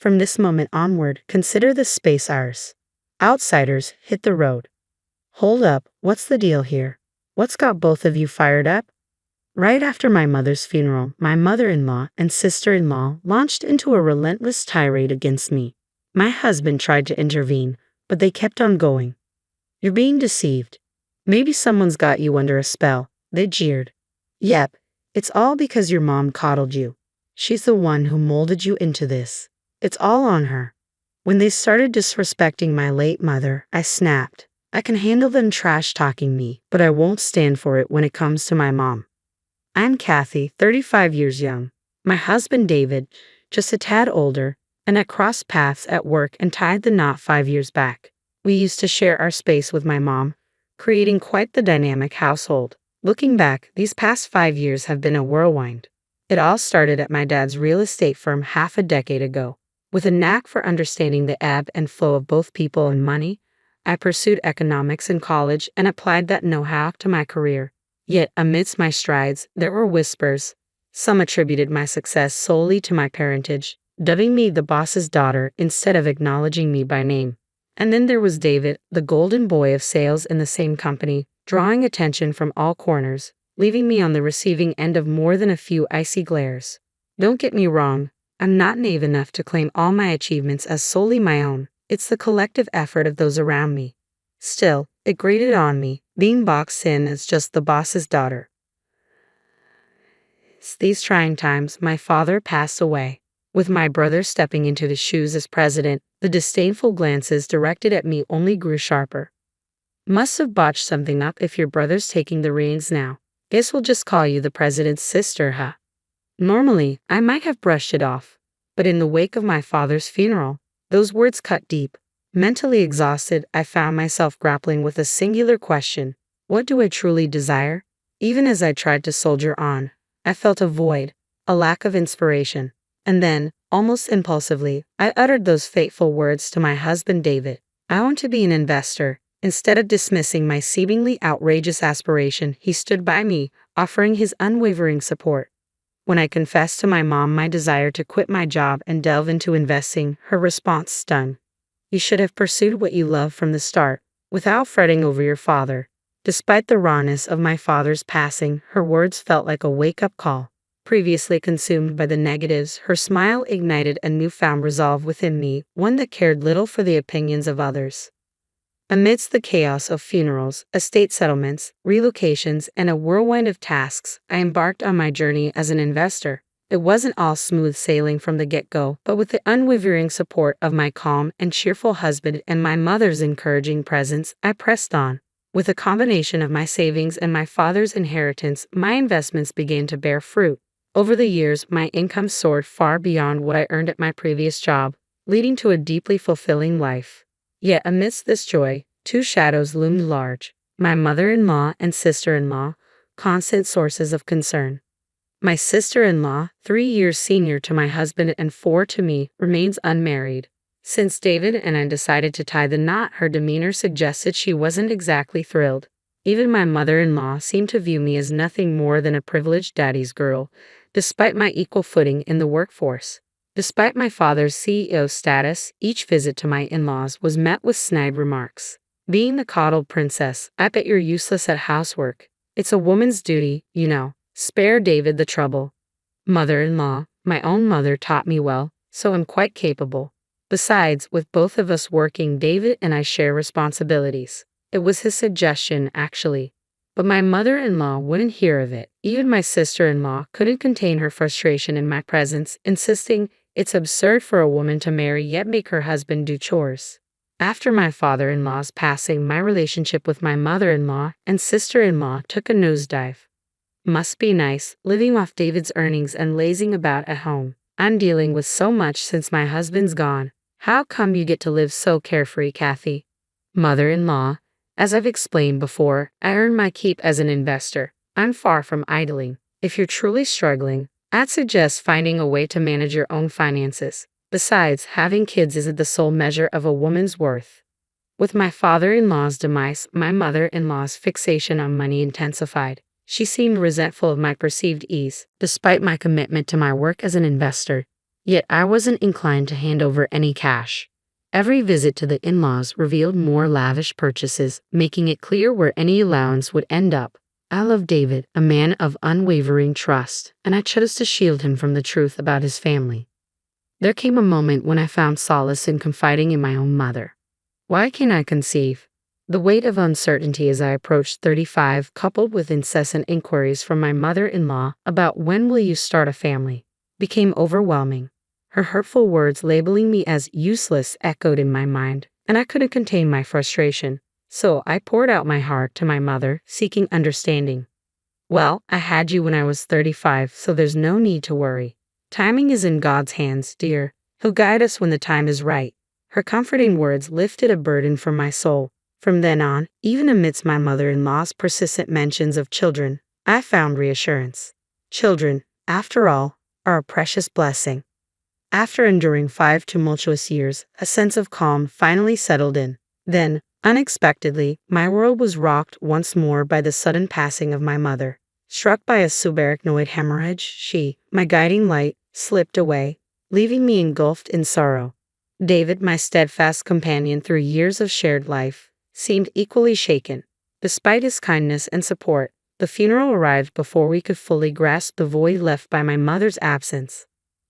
From this moment onward, consider this space ours. Outsiders, hit the road. Hold up, what's the deal here? What's got both of you fired up? Right after my mother's funeral, my mother-in-law and sister-in-law launched into a relentless tirade against me. My husband tried to intervene, but they kept on going. You're being deceived. Maybe someone's got you under a spell, they jeered. Yep, it's all because your mom coddled you. She's the one who molded you into this. It's all on her. When they started disrespecting my late mother, I snapped. I can handle them trash-talking me, but I won't stand for it when it comes to my mom. I'm Kathy, 35 years young. My husband David, just a tad older, and I crossed paths at work and tied the knot 5 years back. We used to share our space with my mom, creating quite the dynamic household. Looking back, these past 5 years have been a whirlwind. It all started at my dad's real estate firm half a decade ago. With a knack for understanding the ebb and flow of both people and money, I pursued economics in college and applied that know-how to my career. Yet, amidst my strides, there were whispers. Some attributed my success solely to my parentage, dubbing me the boss's daughter instead of acknowledging me by name. And then there was David, the golden boy of sales in the same company, drawing attention from all corners, leaving me on the receiving end of more than a few icy glares. Don't get me wrong, I'm not naive enough to claim all my achievements as solely my own. It's the collective effort of those around me. Still, it grated on me, being boxed in as just the boss's daughter. These trying times, my father passed away. With my brother stepping into the shoes as president, the disdainful glances directed at me only grew sharper. Must have botched something up if your brother's taking the reins now. Guess we'll just call you the president's sister, huh? Normally, I might have brushed it off, but in the wake of my father's funeral, those words cut deep. Mentally exhausted, I found myself grappling with a singular question. What do I truly desire? Even as I tried to soldier on, I felt a void, a lack of inspiration. And then, almost impulsively, I uttered those fateful words to my husband David. I want to be an investor. Instead of dismissing my seemingly outrageous aspiration, he stood by me, offering his unwavering support. When I confessed to my mom my desire to quit my job and delve into investing, her response stung. You should have pursued what you love from the start, without fretting over your father. Despite the rawness of my father's passing, her words felt like a wake-up call. Previously consumed by the negatives, her smile ignited a newfound resolve within me, one that cared little for the opinions of others. Amidst the chaos of funerals, estate settlements, relocations, and a whirlwind of tasks, I embarked on my journey as an investor. It wasn't all smooth sailing from the get-go, but with the unwavering support of my calm and cheerful husband and my mother's encouraging presence, I pressed on. With a combination of my savings and my father's inheritance, my investments began to bear fruit. Over the years, my income soared far beyond what I earned at my previous job, leading to a deeply fulfilling life. Yet amidst this joy, two shadows loomed large: my mother-in-law and sister-in-law, constant sources of concern. My sister-in-law, 3 years senior to my husband and 4 to me, remains unmarried. Since David and I decided to tie the knot, her demeanor suggested she wasn't exactly thrilled. Even my mother-in-law seemed to view me as nothing more than a privileged daddy's girl, despite my equal footing in the workforce. Despite my father's CEO status, each visit to my in-laws was met with snide remarks. Being the coddled princess, I bet you're useless at housework. It's a woman's duty, you know. Spare David the trouble. Mother-in-law, my own mother taught me well, so I'm quite capable. Besides, with both of us working, David and I share responsibilities. It was his suggestion, actually. But my mother-in-law wouldn't hear of it. Even my sister-in-law couldn't contain her frustration in my presence, insisting it's absurd for a woman to marry yet make her husband do chores. After my father-in-law's passing, my relationship with my mother-in-law and sister-in-law took a nosedive. Must be nice, living off David's earnings and lazing about at home. I'm dealing with so much since my husband's gone. How come you get to live so carefree, Kathy? Mother-in-law, as I've explained before, I earn my keep as an investor. I'm far from idling. If you're truly struggling, I'd suggest finding a way to manage your own finances. Besides, having kids isn't the sole measure of a woman's worth. With my father-in-law's demise, my mother-in-law's fixation on money intensified. She seemed resentful of my perceived ease, despite my commitment to my work as an investor. Yet I wasn't inclined to hand over any cash. Every visit to the in-laws revealed more lavish purchases, making it clear where any allowance would end up. I loved David, a man of unwavering trust, and I chose to shield him from the truth about his family. There came a moment when I found solace in confiding in my own mother. Why can't I conceive? The weight of uncertainty as I approached 35, coupled with incessant inquiries from my mother-in-law about when will you start a family, became overwhelming. Her hurtful words labeling me as useless echoed in my mind, and I couldn't contain my frustration. So I poured out my heart to my mother, seeking understanding. Well, I had you when I was 35, so there's no need to worry. Timing is in God's hands, dear. He'll guide us when the time is right. Her comforting words lifted a burden from my soul. From then on, even amidst my mother-in-law's persistent mentions of children, I found reassurance. Children, after all, are a precious blessing. After enduring 5 tumultuous years, a sense of calm finally settled in. Then, unexpectedly, my world was rocked once more by the sudden passing of my mother. Struck by a subarachnoid hemorrhage, she, my guiding light, slipped away, leaving me engulfed in sorrow. David, my steadfast companion through years of shared life, seemed equally shaken. Despite his kindness and support, the funeral arrived before we could fully grasp the void left by my mother's absence.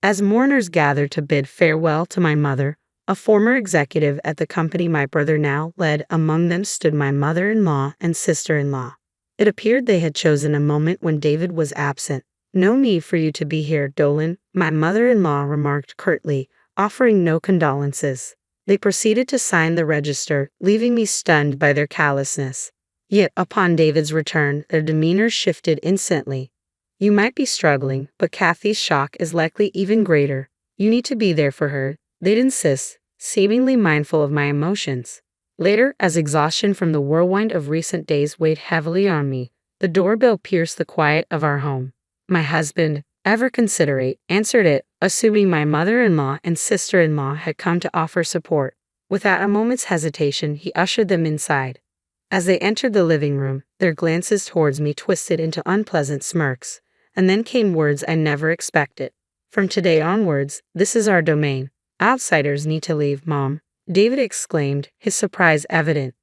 As mourners gathered to bid farewell to my mother, a former executive at the company my brother now led, among them stood my mother-in-law and sister-in-law. It appeared they had chosen a moment when David was absent. "No need for you to be here, Dolan," my mother-in-law remarked curtly, offering no condolences. They proceeded to sign the register, leaving me stunned by their callousness. Yet upon David's return, their demeanor shifted instantly. "You might be struggling, but Kathy's shock is likely even greater. You need to be there for her," they'd insist, seemingly mindful of my emotions. Later, as exhaustion from the whirlwind of recent days weighed heavily on me, the doorbell pierced the quiet of our home. My husband, ever considerate, answered it, assuming my mother-in-law and sister-in-law had come to offer support. Without a moment's hesitation, he ushered them inside. As they entered the living room, their glances towards me twisted into unpleasant smirks, and then came words I never expected. "From today onwards, this is our domain. Outsiders need to leave, Mom," David exclaimed, his surprise evident.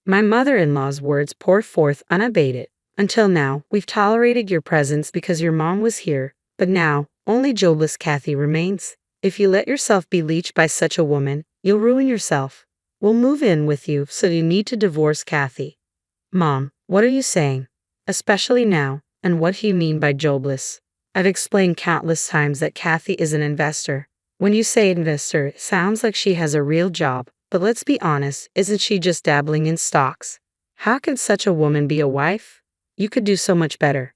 My mother-in-law's words poured forth unabated. "Until now, we've tolerated your presence because your mom was here, but now, only jobless Kathy remains. If you let yourself be leached by such a woman, you'll ruin yourself. We'll move in with you, so you need to divorce Kathy." "Mom, what are you saying? Especially now, and what do you mean by jobless?" "I've explained countless times that Kathy is an investor. When you say investor, it sounds like she has a real job, but let's be honest, isn't she just dabbling in stocks? How could such a woman be a wife? You could do so much better."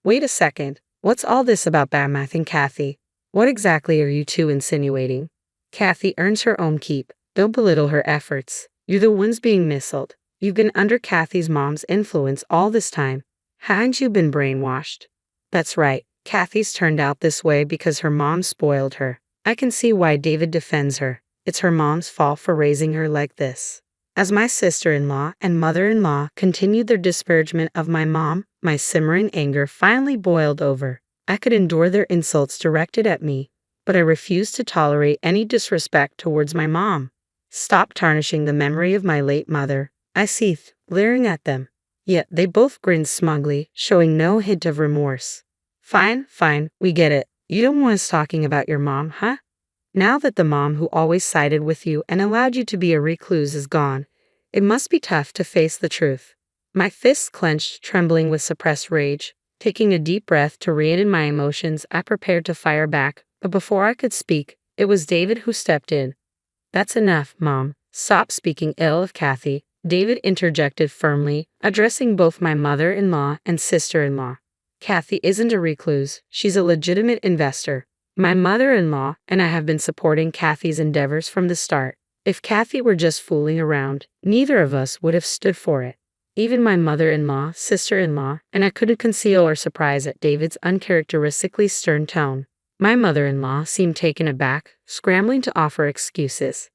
"Wait a second, what's all this about bad-mouthing Kathy? What exactly are you two insinuating?" "Kathy earns her own keep. Don't belittle her efforts. You're the ones being misled. You've been under Kathy's mom's influence all this time. Haven't you been brainwashed?" "That's right. Kathy's turned out this way because her mom spoiled her. I can see why David defends her. It's her mom's fault for raising her like this." As my sister-in-law and mother-in-law continued their disparagement of my mom, my simmering anger finally boiled over. I could endure their insults directed at me, but I refused to tolerate any disrespect towards my mom. "Stop tarnishing the memory of my late mother," I seethed, glaring at them. Yet they both grinned smugly, showing no hint of remorse. Fine, we get it. You don't want us talking about your mom, huh? Now that the mom who always sided with you and allowed you to be a recluse is gone, it must be tough to face the truth." My fists clenched, trembling with suppressed rage. Taking a deep breath to rein in my emotions, I prepared to fire back, but before I could speak, it was David who stepped in. "That's enough, Mom. Stop speaking ill of Kathy," David interjected firmly, addressing both my mother-in-law and sister-in-law. "Kathy isn't a recluse. She's a legitimate investor. My mother-in-law and I have been supporting Kathy's endeavors from the start. If Kathy were just fooling around, neither of us would have stood for it." Even my mother-in-law, sister-in-law, and I couldn't conceal our surprise at David's uncharacteristically stern tone. My mother-in-law seemed taken aback, scrambling to offer excuses.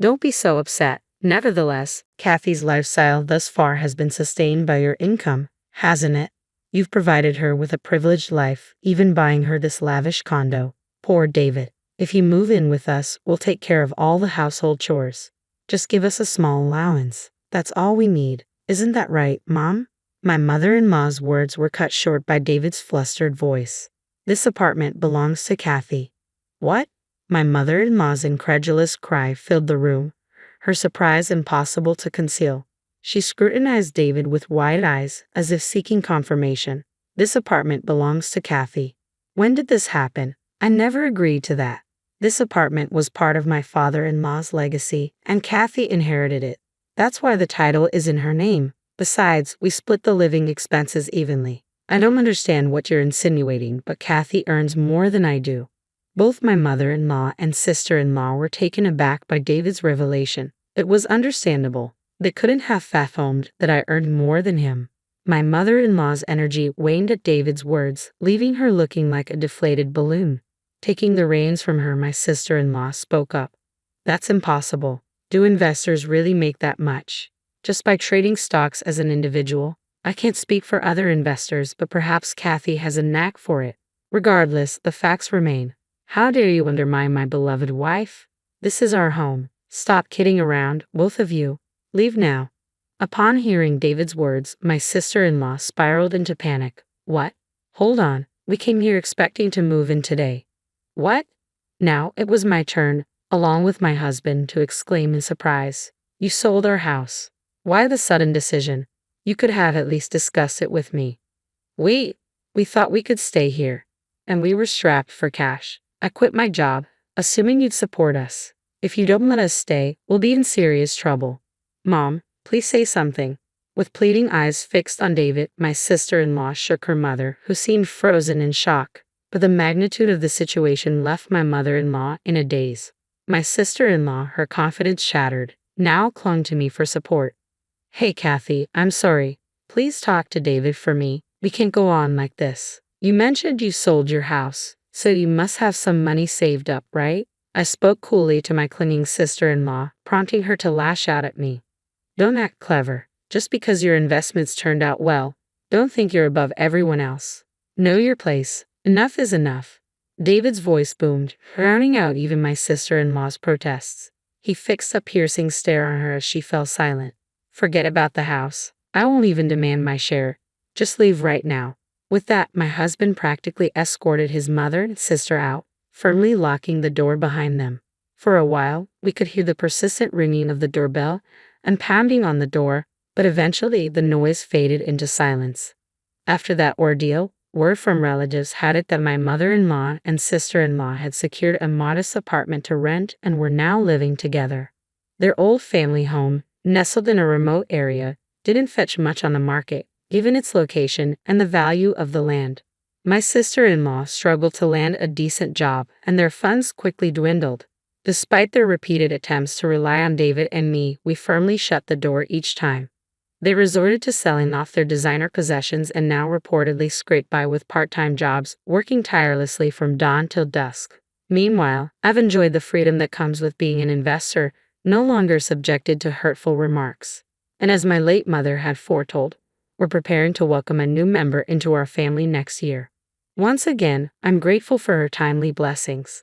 "Don't be so upset. Nevertheless, Kathy's lifestyle thus far has been sustained by your income, hasn't it? You've provided her with a privileged life, even buying her this lavish condo." Poor David. If you move in with us, we'll take care of all the household chores. Just give us a small allowance. That's all we need. Isn't that right, Mom? My mother-in-law's words were cut short by David's flustered voice. This apartment belongs to Kathy. What? My mother-in-law's incredulous cry filled the room, her surprise impossible to conceal. She scrutinized David with wide eyes, as if seeking confirmation. This apartment belongs to Kathy. When did this happen? I never agreed to that. This apartment was part of my father-in-law's legacy, and Kathy inherited it. That's why the title is in her name. Besides, we split the living expenses evenly. I don't understand what you're insinuating, but Kathy earns more than I do. Both my mother-in-law and sister-in-law were taken aback by David's revelation. It was understandable. They couldn't have fathomed that I earned more than him. My mother-in-law's energy waned at David's words, leaving her looking like a deflated balloon. Taking the reins from her, my sister-in-law spoke up. That's impossible. Do investors really make that much? Just by trading stocks as an individual? I can't speak for other investors, but perhaps Kathy has a knack for it. Regardless, the facts remain. How dare you undermine my beloved wife? This is our home. Stop kidding around, both of you. Leave now. Upon hearing David's words, my sister-in-law spiraled into panic. What? Hold on. We came here expecting to move in today. What? Now it was my turn, along with my husband, to exclaim in surprise. You sold our house. Why the sudden decision? You could have at least discussed it with me. We thought we could stay here. And we were strapped for cash. I quit my job, assuming you'd support us. If you don't let us stay, we'll be in serious trouble. Mom, please say something. With pleading eyes fixed on David, my sister-in-law shook her mother, who seemed frozen in shock. But the magnitude of the situation left my mother-in-law in a daze. My sister-in-law, her confidence shattered, now clung to me for support. Hey, Kathy, I'm sorry. Please talk to David for me. We can't go on like this. You mentioned you sold your house, so you must have some money saved up, right? I spoke coolly to my clinging sister-in-law, prompting her to lash out at me. Don't act clever. Just because your investments turned out well, don't think you're above everyone else. Know your place. Enough is enough. David's voice boomed, drowning out even my sister-in-law's protests. He fixed a piercing stare on her as she fell silent. Forget about the house. I won't even demand my share. Just leave right now. With that, my husband practically escorted his mother and sister out, firmly locking the door behind them. For a while, we could hear the persistent ringing of the doorbell and pounding on the door, but eventually the noise faded into silence. After that ordeal, word from relatives had it that my mother-in-law and sister-in-law had secured a modest apartment to rent and were now living together. Their old family home, nestled in a remote area, didn't fetch much on the market, given its location and the value of the land. My sister-in-law struggled to land a decent job, and their funds quickly dwindled. Despite their repeated attempts to rely on David and me, we firmly shut the door each time. They resorted to selling off their designer possessions and now reportedly scrape by with part-time jobs, working tirelessly from dawn till dusk. Meanwhile, I've enjoyed the freedom that comes with being an investor, no longer subjected to hurtful remarks. And as my late mother had foretold, we're preparing to welcome a new member into our family next year. Once again, I'm grateful for her timely blessings.